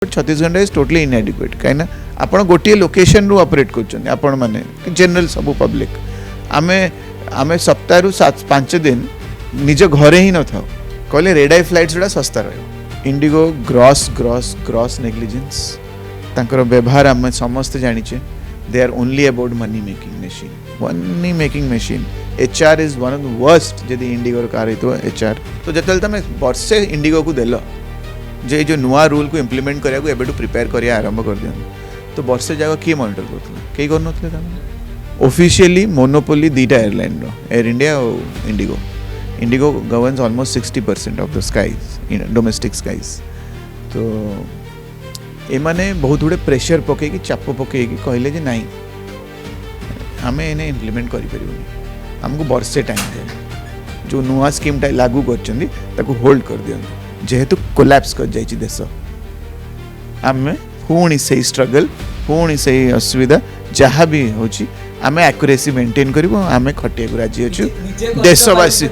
Chhattisgarh is totally इनएडिक्वेट कहीं आप गोटे लोकेशन रु ऑपरेट कर माने जनरल सब पब्लिक आमे आमे सप्ताह 5 दिन निज घरे ही न था कहले रेड आई फ्लाइट्स गुड़ा सस्ता रहे IndiGo gross gross gross negligence तांकर व्यवहार आम समस्ते जानीचे they are only about money making machine HR is one of the worst जदि इंडिगो कार हो HR तो जो तुम वर्षे इंडिगो को देल जे जो नुआ रूल को इम्प्लीमेंट करिया को एबेटू प्रिपेयर करिया आरंभ कर दिया तो वर्षे जाक किए मॉनिटर करते कई कर ऑफिशियली मोनोपोली दीटा एयरलाइन रो एयर इंडिया और IndiGo IndiGo governs almost 60% of the skies in domestic skies तो एमाने बहुत गुड़े प्रेशर पकई चाप पकई कहले जे नहीं आम एने इम्प्लीमेंट करें आमको वर्षे टाइम दिया जो नुआ स्कीम लागू कर होल्ड कर दिखाँ जेहेतु कोलैप्स कर जाइए देश आम पुणी से स्ट्रगल पुणी से असुविधा जहाँ भी होची आमे एक्यूरेसी मेंटेन करिवो आमे खटिया को राजी अच्छु देशवासी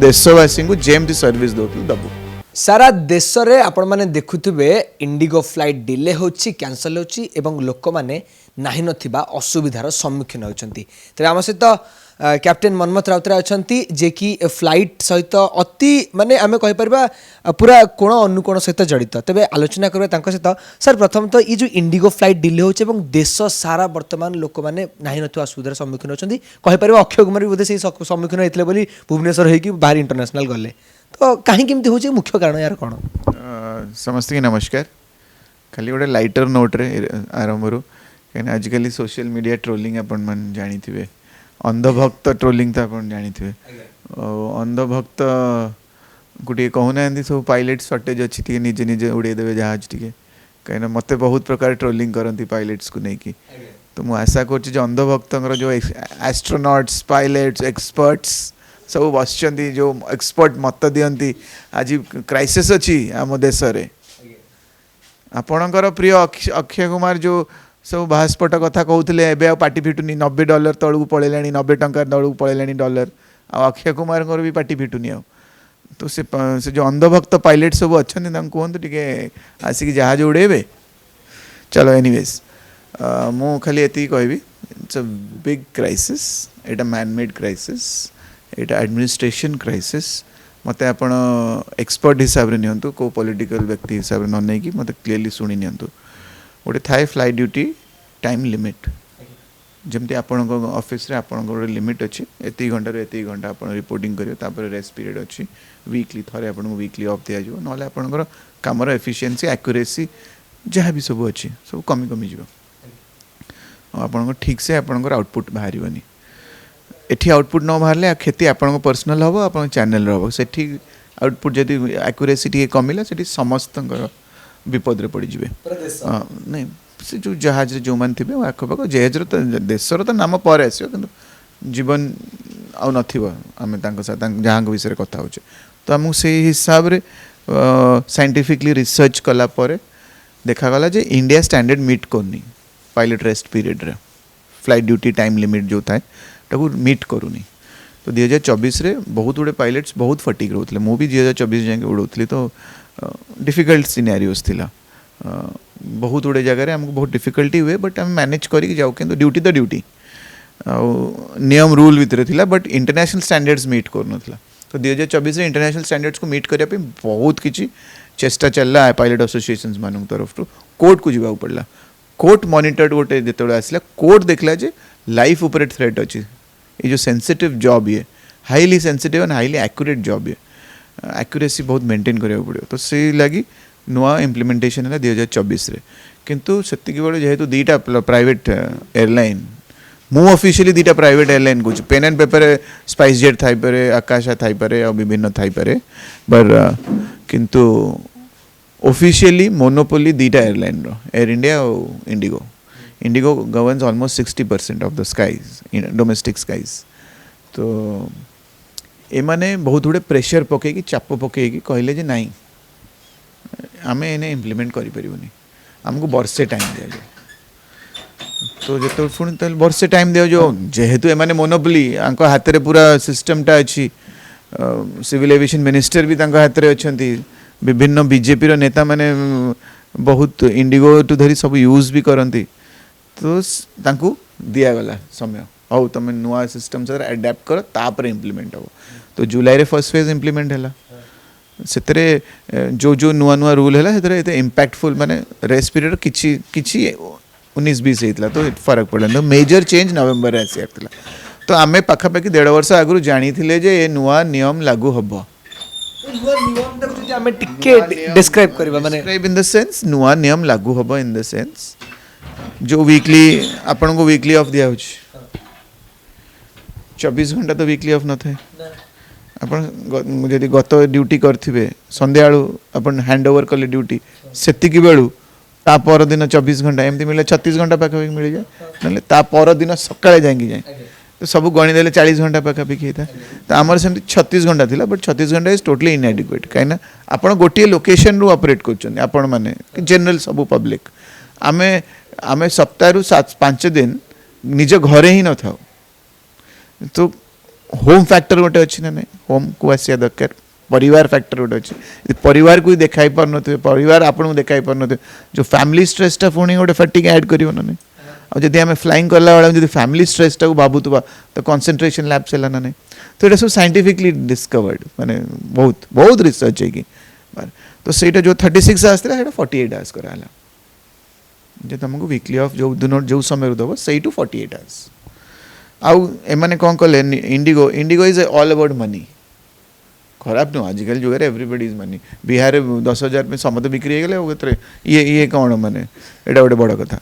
देशवासी को जेमती सर्विस दबु सारा देश रे आपण माने देखुथिबे इंडिगो फ्लाइट डिले होची कैंसल होची एवं लोक माने नाही नथिबा असुविधार सम्मुखीन होचंती तरे आम सहित कैप्टेन मनमथ राउतराय अछंती जे कि फ्लाइट सहित अति माने आमे कहि परबा पूरा कोण अनुकोण सहित जड़ित तबे आलोचना करबा तांको सहित सर प्रथम तो ई जो इंडिगो फ्लाइट डिले होचे एवं देश सारा वर्तमान लोक माने नाही नथिबा असुविधार सम्मुखीन होचंती कहि परबा अक्षय कुमार भी बोधे से सम्मुखीन होइतले बोली भुवनेश्वर हेकि बाहर इंटरनेशनल गले तो कहीं केमती होचे मुख्य कारण यार कोन समस्त की नमस्कार खाली गोटे लाइटर नोट रे आरंभ रो कहीं आजकल सोशल मीडिया ट्रोलिंग अपन मन जानी थे अंधभक्त ट्रोलिंग तो आप जानी थे अंधभक्त गोटे कहूना सब पायलट सर्टेज अच्छी निजे निजे उड़ेदेवे जहाज टी कहीं मत बहुत प्रकार ट्रोलिंग करती पायलट्स को लेकिन तो मुझे आशा कर अंधभक्त जो एस्ट्रोनॉट्स पायलट्स एक्सपर्ट्स सब बस जो एक्सपर्ट मत दियंती आज क्राइसिस अच्छी आम देश रे आपणकर प्रिय अक्षय कुमार जो सब बास्पट कथा कहते एवं पार्टी फिटुनी $90 तलू पड़े 90 टंका तलू पड़े डॉलर आ अक्षय कुमार भी पार्टी फिटुनी तो से जो अंधभक्त पायलट सब अच्छा कहतु टे आसिक जहाज उड़ेबे चलो एनीवेज मु खाली ये कहबी it's a big crisis Etah man made crisis Etah administration crisis मत आप एक्सपर्ट हिसाब से नियंतु को पॉलिटिकल व्यक्ति हिसाब से न नहीं मत क्लीयरली शुणी नियंतु गोटे थाए फ्लाइट ड्यूटी टाइम लिमिट जमती आपण ऑफिस रे आपण गोटे लिमिट अच्छी एति घंटा एति घंटा आप रिपोर्टिंग करेंगे रेस्ट पीरियड अच्छी वीकली थरे आपन वीकली ऑफ दिया जाव ना आपंकर कमर एफिशिएंसी एक्यूरेसी जहाँ भी सब अच्छी सब कमी कमी जीव आप ठीक से आपंकर आउटपुट बाहर एठी आउटपुट न बाहर क्षति आपन पर्सनल हम आप चैनल हम से आउटपुट जदि एक्यूरेसी टी कमिला से समस्त विपद रे पड़ जाए नहीं से जो जहाज जो मैंने थे आखपाख जहाज तो देशर तो नाम पर आस जीवन आउ नमें जहाँ विषय कथा हो तो आमको से हिसाब से साइंटिफिकली रिसर्च कलापर देखागला जे इंडिया स्टैंडर्ड मीट करनी पायलट रेस्ट पीरियड रे फ्लाइट ड्यूटी टाइम लिमिट जो थाए ताको मीट करूनी तो 2024 रे बहुत गुड़े पायलट्स बहुत फटिक रोते मुझे 2024 जाके उड़ाऊली तो डिफिकल्ट सिनेरियोस थिला बहुत गुड़े जगह आमको बहुत डिफिकल्टी हुए बट आम मैनेज करके जाऊ कि ड्यूटी तो ड्यूटी नियम रूल भितर थिला बट इंटरनेशनल स्टैंडर्ड्स मीट करन तो 2024 रे इंटरनेशनल स्टैंडर्ड्स को मीट करने बहुत किसी चेष्टा चलला पायलट एसोसिएशंस मान तरफ कोर्ट को जावाक पड़ला कोर्ट मॉनिटर्ड गोटे जो आसला कोर्ट देखला जे लाइफ उपर थ्रेट अच्छी ये जो सेंसिटिव जॉब ये highly sensitive and highly accurate job ये एक्यूरेसी बहुत मेंटेन करा पड़ो तो से लगी नुआ इम्प्लीमेंटेशन है 2024 रे किंतु सेतिकी बेले जेहेतु दीटा प्राइवेट एयरलाइन मु ऑफिशियली दीटा प्राइवेट एयरलाइन कुछ pen and paper SpiceJet थाई पारे आकाशा थाई पारे और विभिन्न थाई पारे पर किंतु ऑफिशियली मोनोपोली दीटा एयरलाइन रो एयर इंडिया और IndiGo IndiGo governs almost 60% of the skies in domestic skies तो एमाने बहुत गुड़े प्रेशर पकई चाप पकई कहले जे नहीं आम एने इम्प्लीमेंट करें आमको वर्षे टाइम दिया जाए तो जो पुणी वर्षे टाइम दिया जो जेहेतु एमाने मोनोपोली हाथ में पूरा सिस्टमटा अच्छी सिविल एविएशन मिनिस्टर भी हाथ में अच्छा विभिन्न बीजेपी रो नेता माने बहुत इंडिगो टू धरी सब यूज भी करती तो तांकू दिया गला समय हो तुम नुआ सिस्टम से अडाप्ट कर तापर इम्प्लीमेंट हो तो जुलाई रे फर्स्ट फेज इम्प्लीमेंट है से जो जो नुआ नुआ रूल है से इम्पैक्टफुल माने रेस्ट पीरियड किछि किछि 19-20 होता तो फरक पड़ा तो मेजर चेंज नवेम्बर आसी आसला तो आम पाखापाखि 1.5 वर्ष आगु जानी जे ये नुआ नियम लागू हम डिस्क्राइब करबा माने इन द सेंस नुआ नियम लागू हम इन द सेंस जो वीकली आपन को वीकली ऑफ दिया 24 घंटा तो वीकली ऑफ न थे अपन जदि गत ड्यूटी करथिबे संध्या अपन हैंड ओवर कले ड्यूटी सेतिकी बेलू ता पर दिन 24 घंटा एमती मिले 36 घंटा पाखापाखि मिल जाए ना ता पर दिन सकाळे जाएंगी जाए तो सब गणी देले 40 घंटा पाखापाखि होता तो आमर सेमती 36 घंटा थिला बट 36 घंटा इज टोटली इनएडिक्वेट कहीं आपण गोटे लोकेशन रु ऑपरेट करछन आपण माने जनरल सब पब्लिक आमे आमे सप्ताह रु 5 दिन निज घरे ही न थाओ तो होम फैक्टर गोटे अच्छी ना नहीं होम को आसिया दरकार परिवार फैक्टर गोटे अच्छे परिवार को देखाई पार न परिवार आपन को देखाई पार न जो फैमिली स्ट्रेसटा पुणी गोटे फैटिक ऐड कर ना नहीं और जब आम फ्लाइंग कला बेला जब फैमिली स्ट्रेसटा को भावुवा तो कंसंट्रेशन लैब्स है ना नहीं तो ये सब साइंटिफिकली डिस्कवर्ड माने बहुत बहुत रिसर्च है कि तो सेटा जो 36 आसला सेटा 48 आवर्स कराला जे तुमको वीकली ऑफ जो दिन जो समय दब से 48 आवर्स आउ एमाने कौन कले Indigo Indigo is all about money खराब नुह आजिकल जुग एवरीबडी इज मनी बिहार 10,000 में समस्त बिक्री हो गए ये कौन माने एटा गोटे बड़ कथा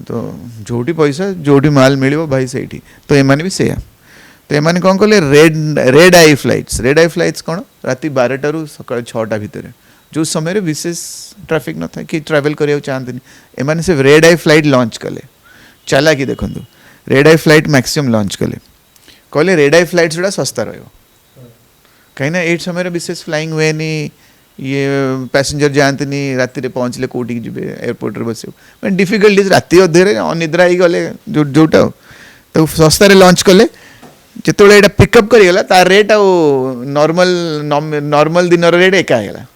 तो जोटी पैसा जोटी माल मिलो भाई से तो एमाने भी सेया तो एमाने कौन कले रेड आई फ्लाइट्स कौन राति 12 रु सका 6टा भितर जो समय विशेष ट्रैफिक न था कि ट्रैवल करिया चाहते एमाने से रेड आई फ्लाइट लॉन्च कले चला कि देखंतु रेड आई फ्लाइट मैक्सिमम लॉन्च कले कहले रेड आई फ्लाइट्स गुड़ा सस्ता रहियो कहीं ना 8 समय विशेष फ्लाइंग हुए नहीं ये पैसेंजर जानते नहीं राति रे पहुँचले कोटी जी एयरपोर्ट रे बस मैं डिफिकल्ट राति अधे अनिद्रा ही गले जोटा तो सस्ता रे लॉन्च कले जिते यहाँ पिकअप करीगला तार रेट नॉर्मल दिन रेट एका है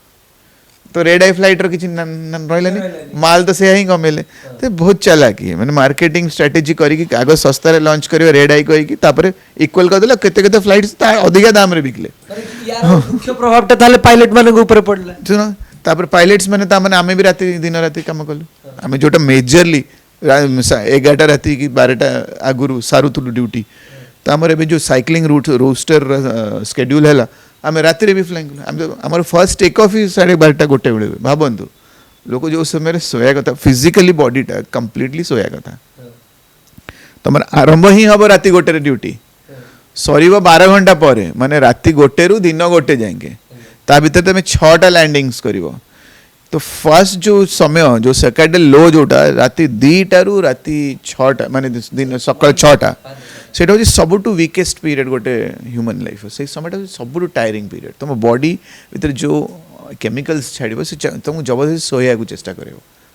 तो रेड आई फ्लाइट रो किसी रही माल तो से ही कमेले तो बहुत चालाकी मैंने मार्केटिंग स्ट्रेटेजी करी आग सस्ता रे लॉन्च करियो रेड आई कही तापर इक्वल कर देला केते केते फ्लाइट्स ता अधिका दाम रे बिकले मुख्य प्रभाव ताले पायलट माने ऊपर पड़ला सुनो तापर पायलट्स माने ता माने आमे भी राति दिन राति काम कलु आमे जोटा मेजरली 11टा राति की 12टा आगुरु सारुतुलु ड्यूटी तो आमर एबे जो साइक्लिंग रूट रोस्टर शेड्यूल हैला आम राति भी फ्लाइंग आम फर्स्ट टेक ऑफ ही 12:30 गोटे बेले भावतु लोक जो समय सोया कथा फिजिकली बॉडीटा कंप्लीटली सोया कथा तुम आरंभ ही हम राति गोटे ड्यूटी सर 12 घंटा पर माने राति गोटे रु दिन गोटे जाएंगे ता भीतर तुम 6टा लैंडिंग्स कर तो फर्स्ट जो समय जो सेकेंड लो जोटा राति 2टा रु राति 6टा माने दिन सकाळ 6टा सेटा हूँ सबुठू वीकेस्ट पीरियड गोटे ह्यूमन लाइफ से समय सबुठू टायरिंग पीरियड तुम बॉडी भीतर जो केमिकल्स छाड़ से तुमको जबरदस्ती सोया को चेष्टा कर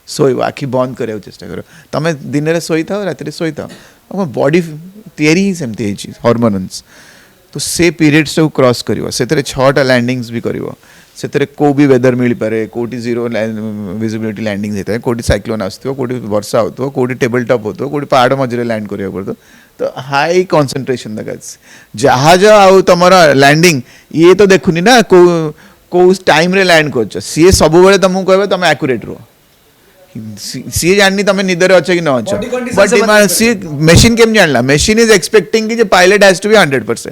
शोब आखि बंद करने चेष्टा कर तुम दिन में शोई था राति शोई था तुम बॉडी तैयारी ही सेमती हॉर्मोन्स तो से पीरियड्स को क्रॉस कर 6टा लैंडिंग्स भी कर से को भी वेदर मिल पारे कोटी जीरो विजिबिलिटी लैंडिंग होता है कोटी साइक्लोन आसो कोटी वर्षा हो कोटी टेबल टॉप हो कोटी पहाड़ मझे लैंड करा पड़ता तो हाई कंसंट्रेशन दरकार जहाज आउ तुम लैंडिंग ये तो देखुनी ना को टाइम रे लैंड कर सी सब बेले तुमको कह तुम एक्यूरेट रो सी जाननी तुम निदर अच्छे कि न अच्छे बट सी मशीन केम जानला मशीन इज एक्सपेक्टिंग कि pilot has to be 100%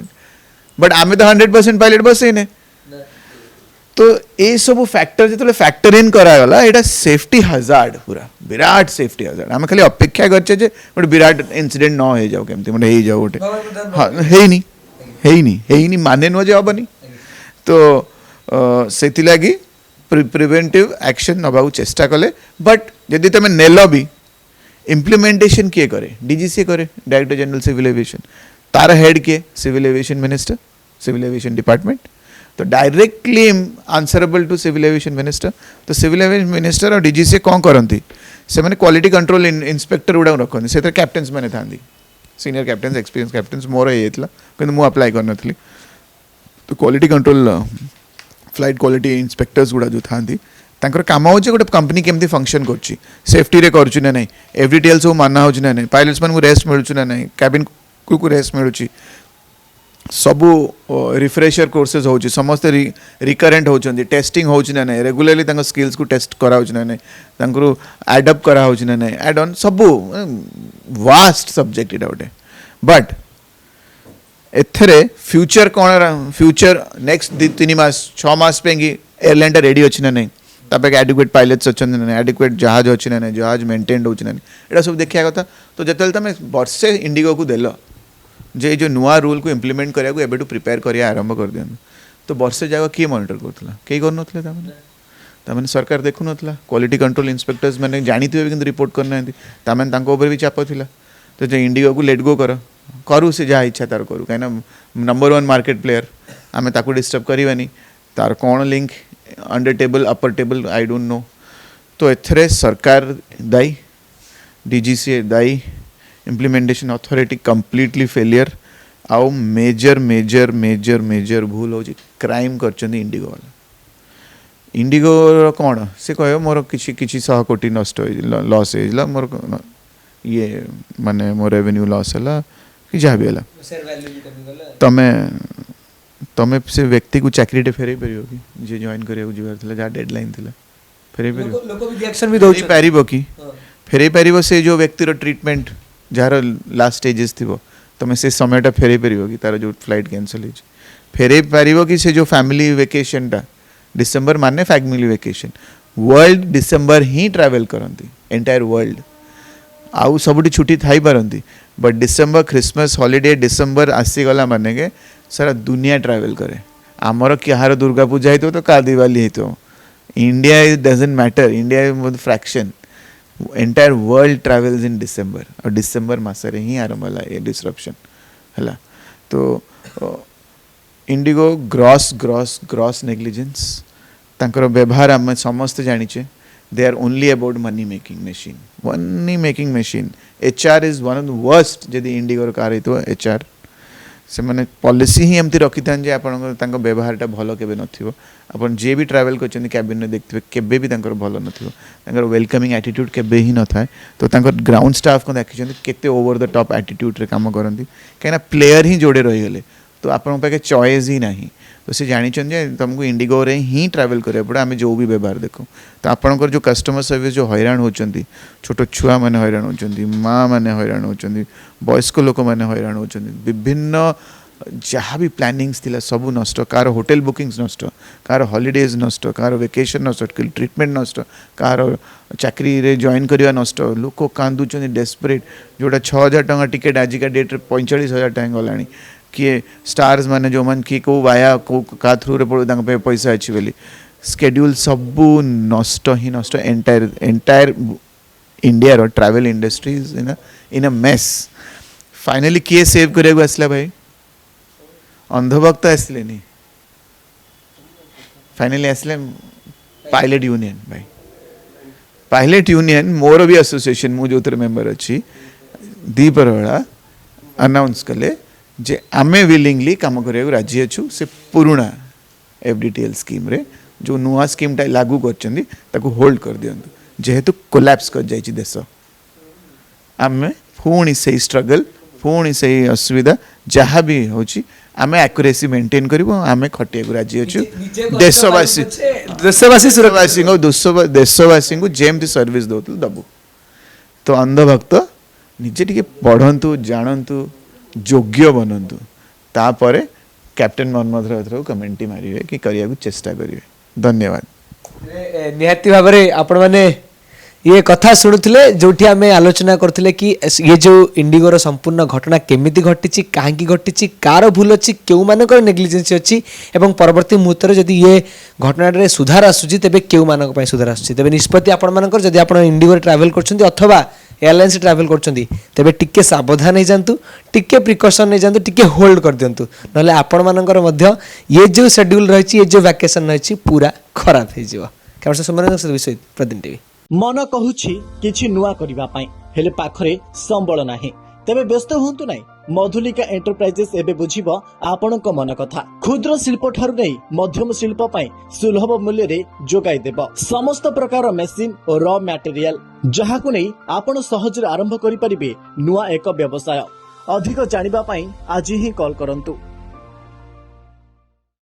but आमे तो 100% पायलट बस ही ने तो ये सब फैक्टर जो फैक्टर इन करागला यहाँ सेफ्टी हजार्ड पूरा विराट सेफ्टी हजार्ड आम खाली अपेक्षा करचे गोटे विराट इनसीडेंट न हो जाओ केमती मतलब हो जाओ गोटे हाँ है माने नुह जे हेनी तो से लगी प्रिवेंटिव एक्शन नवा चेष्टा कले बट जदि तुम नेल भी इम्प्लीमेंटेशन किए करे डीजीसी करे डायरेक्टर जनरल सिविल एविएशन तार हेड किए civil aviation minister civil aviation department तो directly answerable to civil aviation minister तो सिविल एविएशन मिनिस्टर और डीजीसी कौन करती से मैंने क्वालिटी कंट्रोल इंस्पेक्टर गुड़ा रखते से कैप्टेन्स मैंने था सीनियर कैप्टेन्स एक्सपीरियंस कैप्टेन्स मोर होता कि मुझे अप्लाई कर नी तो quality control flight quality inspectors गुड़ा जो था काम हो गोटे कंपनी केमती फंक्शन कर सेफ्टी रे करुच्ची ना नहीं एवरी डिटेल सब माना हो ना नहीं पायलट्स मान रेस्ट मिलूँ ना नहीं कैबिन को रेस्ट मिलूँ सबू रिफ्रेशर कोर्सेज हो समस्ते रिकरेंट होती टेस्टिंग हो ना नहीं रेगुलरली स्किल्स को टेस्ट कराऊ ना नहीं एडअप कराऊ ना नहीं एड ऑन सबू वास्ट सब्जेक्ट इटा गोटे बट एथरे फ्यूचर कौन फ्यूचर नेक्स्ट 2-3 मास 6 मास पे एयरलाइन रेडी अच्छी ना नहीं तापर एडिक्वेट पायलट्स अच्छा ना एडिक्वेट जहाज अच्छी ना नहीं जहाज मेंटेन हो यहाँ सब देखा कथा तो जिते तुम वर्षे इंडिगो को देल जे जो नुआ रूल को इम्प्लीमेंट करा प्रिपेयर कर आरंभ कर दिखाँ तो वर्षे जाक किए मॉनिटर करूला कई कर सरकार देखु ना क्वालिटी कंट्रोल इंस्पेक्टर्स मैंने जानी थे कि रिपोर्ट करना भी चाप था तो जो इंडिगो को लेट गो करू से जहाँ इच्छा तार करूँ कहीं नंबर 1 मार्केट प्लेयर आम ताको डिस्टर्ब करवानी तार कौन link under table upper table I don't know तो एथरे सरकार दायी डीजीसीए दायी इम्प्लीमेंटेशन अथॉरिटी कंप्लीटली फेलियर आउ मेजर मेजर मेजर मेजर भूल हो क्राइम कर इंडिगो वाला इंडिगो कौन से कह मोर किसी 100 कोटी नष्ट लॉस हो मोर ये माने मोर रेवेन्यू लॉस है कि जहाँ भी है तमें तमें से व्यक्ति को चाकरी फेरे पार कि जी जॉइन करा जहाँ डेडलाइन थी फेरे पार कि फेरे पार से जो व्यक्तिर ट्रीटमेंट जार लास्ट स्टेजेस थी तुम से समयटा फेरे पार कि तार जो फ्लाइट कैंसल हो फेरे पार कि से जो फैमिली वेकेशनटा डिसेम्बर माने फैमिली वेकेशन वर्ल्ड डिसेम्बर ही ट्रैवल करती एंटायर वर्ल्ड आउ सबुठी छुट्टी थी पारती but December Christmas holiday December आसीगला माने के सारा दुनिया ट्रैवल करे आमर क्या दुर्गा पूजा हो तो क्या दिवाली हो India is doesn't matter India is fraction entire world travels in December और डिसेम्बर मसरे ही आरंभ है ये डिसरप्शन है तो Indigo gross gross gross negligence तांकर व्यवहार आम समस्ते जानीचे they are only about money making machine HR is one of the worst जदि इंडिगो कार हो HR से मैंने पॉलिसी ही एमती रखी था जे आपण व्यवहारटा भल केबे नथिबो आपण जे भी ट्रैवल करछन कैबिन में देखथिबे केबे भी तांकर भल नथिबो तांकर वेलकमिंग एटीट्यूड केबे ही न थाए तो तांकर ग्राउंड स्टाफ को देखिछन केते ओवर द टॉप एटीट्यूड रे काम करंती कहिना प्लेयर ही जोड़े रही गले तो आपण पाखे चॉइस ही नहीं तो से जानी तुमको इंडिगो रे ही ट्रैवल करिया पड़े आम जो भी व्यवहार देखो तो आपणकर जो कस्टमर सर्विस जो हैरान होती छोट छुआ मैंने हैरान होती माँ मैंने हैरान होती वयस्क लोक मैंने हैरान होती विभिन्न जहाँ भी प्लानिंग्स थिला सब नष्ट कार होटेल बुकिंग्स नष्ट कार हॉलीडेज नष्ट कार वेकेशन नष्ट ट्रीटमेंट नष्ट कार चाकरी रे जॉइन करवा नष्ट लोक कांदुचंदी डेस्परेट जोटा 6,000 टंका टिकेट आजिका डेट 45,000 टंका गलानी किए स्टार्स माने जो मन किए कौ वाया कौ का थ्रू रे पड़ो पैसा अच्छी बोली स्केड्यूल सबू नष्ट ही नष्ट एंटायर इंडिया रो travel industries in a mess finally किए सेव करिया आसला भाई अंधभक्त आसले नहीं फाइनली आसले पायलट यूनियन भाई पायलट यूनियन मोर भी एसोसिएशन मु जो मेंबर अच्छी दीपर बेला अनाउंस कले जे आमे विलिंगली काम करिया राजी अच्छु से पुराना एफडीटीएल स्कीम रे जो नुआ स्कीम टा लागू करचंदी ताको होल्ड कर दियंतु जेहेतु कोलैप्स कर जाइछि देश आमे पुणी से स्ट्रगल पुणी से असुविधा जहाँ भी होची आमे एक्यूरेसी मेंटेन करिवो आमे खटिया को राजी अच्छु देशवासी देशवासी को देशवासी को जेमती सर्विस दउतु दबु तो अंधभक्त निजे टिके पढ़ंतु जानंतु योग्य बनंतु तापरे कैप्टेन मनमोहन राउत को कमेंट मारिवे कि करिया को चेष्टा करिवे धन्यवाद निहाती भाव में आपण मैंने ये कथा शुणुले जो आम आलोचना करते कि ये जो इंडिगोर संपूर्ण घटना केमिति घटी कहीं घटी कार भूल अच्छी क्यों मानक नेग्लिजेंसी अच्छी एवं परवर्ती मुहूर्त में जदि ये घटना सुधार आसूँ तेज क्यों मानक सुधार आसूँ तेज निष्पत्ति आपण जदि आप इंडिगोर ट्रावेल कर अथवा एयरलाइंस ट्रावेल करछंती तेबे टिके सावधान हो जातु टिके प्रिकॉशन नहीं जातु टिके होल्ड कर दियंतु नले आपण मानकर मध्य ये जो शेड्यूल रही ये जो वैकेशन रही पूरा खराब हो जिवो कैमरा समन्वय विषय प्रतिदिन टीवी मन कहूछि किछि नुआ करिवा पई हेले पाखरे संबळ नाही तेबे व्यस्त होंतु नाही मधुलिका एंटरप्राइजेस एबे बुझिबो आपणक मन कथा। क्षुद्र शिल्प ठारू नै मध्यम शिल्प पई सुलभ मूल्य रे जोगाई देबो समस्त प्रकार मेसिन और रॉ मटेरियल जहाकु नै आपण सहज आरंभ करि परिबे नुआ एक व्यवसाय। अधिक जानिबा पई आज ही कॉल करंतु